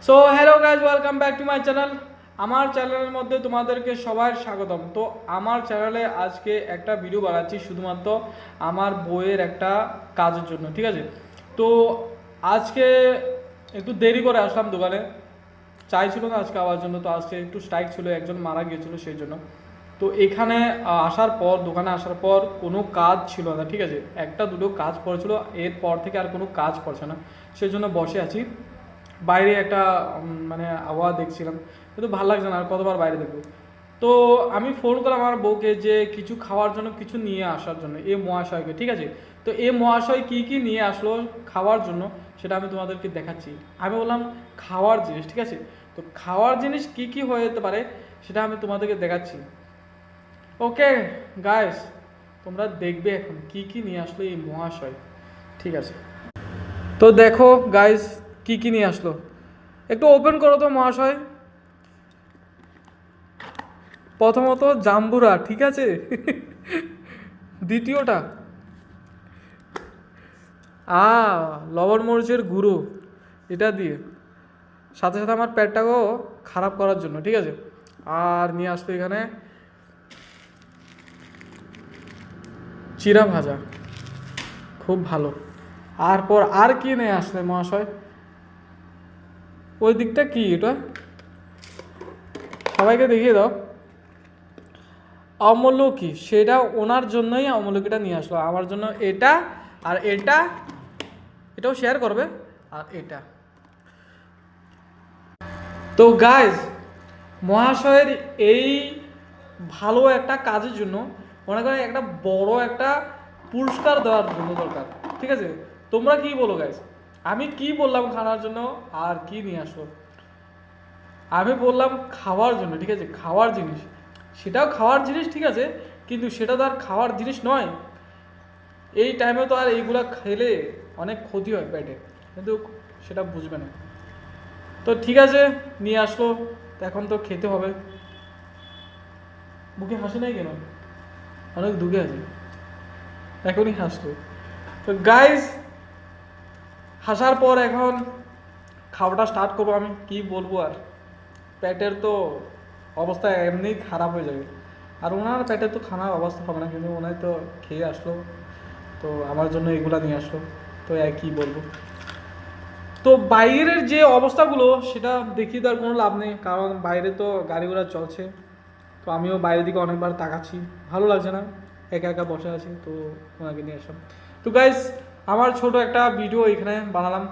So hello guys, welcome back to my channel. আমার চ্যানেলের মধ্যে তোমাদেরকে সবার স্বাগতম। তো আমার চ্যানেলে আজকে একটা ভিডিও বানাচ্ছি শুধুমাত্র আমার বইয়ের একটা কাজের জন্য, ঠিক আছে? তো আজকে একটু দেরি করে আসলাম দোকানে, চাইছিল না আজকে আওয়ার জন্য। তো আজকে একটু স্ট্রাইক ছিল, একজন মারা গিয়েছিল সেই জন্য। তো এখানে আসার পর, দোকানে আসার পর কোনো কাজ ছিল না, ঠিক আছে? একটা দুটো কাজ পড়েছিল, এরপর থেকে আর কোনো কাজ পড়ছে না, সেই জন্য বসে আছি। বাইরে একটা মানে আবহাওয়া দেখছিলাম, কিন্তু ভালো লাগছে না, আর কতবার বাইরে দেখবো। তো আমি ফোন করলাম আমার বউকে যে কিছু খাওয়ার জন্য কিছু নিয়ে আসার জন্য, এ মহাশয়কে, ঠিক আছে? তো এ মহাশয় কি কি নিয়ে আসলো খাওয়ার জন্য সেটা আমি তোমাদেরকে দেখাচ্ছি। আমি বললাম খাওয়ার জিনিস, ঠিক আছে? তো খাওয়ার জিনিস কি কি হয়ে যেতে পারে সেটা আমি তোমাদেরকে দেখাচ্ছি। ওকে গাইস, তোমরা দেখবে এখন কি কি নিয়ে আসলো এই মহাশয়, ঠিক আছে? তো দেখো গাইস, কি কি নিয়ে আসলো, একটু ওপেন করো তো মহাশয়। প্রথমত জাম্বুরা, ঠিক আছে? দ্বিতীয়টা আ লবণ মরিচের গুঁড়ো, এটা দিয়ে সাথে সাথে আমার পেটটাকেও খারাপ করার জন্য, ঠিক আছে? আর নিয়ে আসলো এখানে চিরা ভাজা, খুব ভালো। আর কি নিয়ে আসলে মহাশয়? ওই দিকটা কি, এটা সবাইকে দেখিয়ে দাও। অমলকি, সেটা ওনার জন্যই অমলকিটা নিয়ে আসলো, আমার জন্য এটা। আর এটাও শেয়ার করবে। আর এটা তো গাইজ, মহাশয়ের এই ভালো একটা কাজের জন্য মনে করেন একটা বড় একটা পুরস্কার দেওয়ার জন্য দরকার, ঠিক আছে? তোমরা কি বলো গাইজ? আমি কি বললাম খাওয়ার জন্য, আর কি নিয়ে আসলো? আমি বললাম খাওয়ার জন্য, ঠিক আছে? খাওয়ার জিনিস, সেটাও খাওয়ার জিনিস, ঠিক আছে, কিন্তু সেটা তো আর খাওয়ার জিনিস নয়। এই টাইমে তো আর এইগুলা খেলে অনেক ক্ষতি হয় পেটে, কিন্তু সেটা বুঝবে না। তো ঠিক আছে, নিয়ে আসলো, তো এখন তো খেতে হবে। মুখে হাসি নাই কেন? অনেক দুঃখে আছে, এখনই হাসলো। তো গাইজ, হাসার পর এখন খাওয়াটা স্টার্ট করবো। আমি কি বলবো আর, পেটের তো অবস্থা এমনিই খারাপ হয়ে যাবে। আর ওনার পেটের তো খানার অবস্থা হবে না, কিন্তু ওনার তো খেয়ে আসলো, তো আমার জন্য এগুলা নিয়ে আসলো। তো আর কি বলবো। তো বাইরের যে অবস্থাগুলো সেটা দেখিয়ে দেওয়ার কোনো লাভ নেই, কারণ বাইরে তো গাড়ি ঘোড়া চলছে। তো আমিও বাইরের দিকে অনেকবার তাকাচ্ছি, ভালো লাগছে না, একা একা বসে আছি, তো ওনাকে নিয়ে আসলাম। তো গাইজ, আমার ছোট একটা ভিডিও এখানে বানালাম।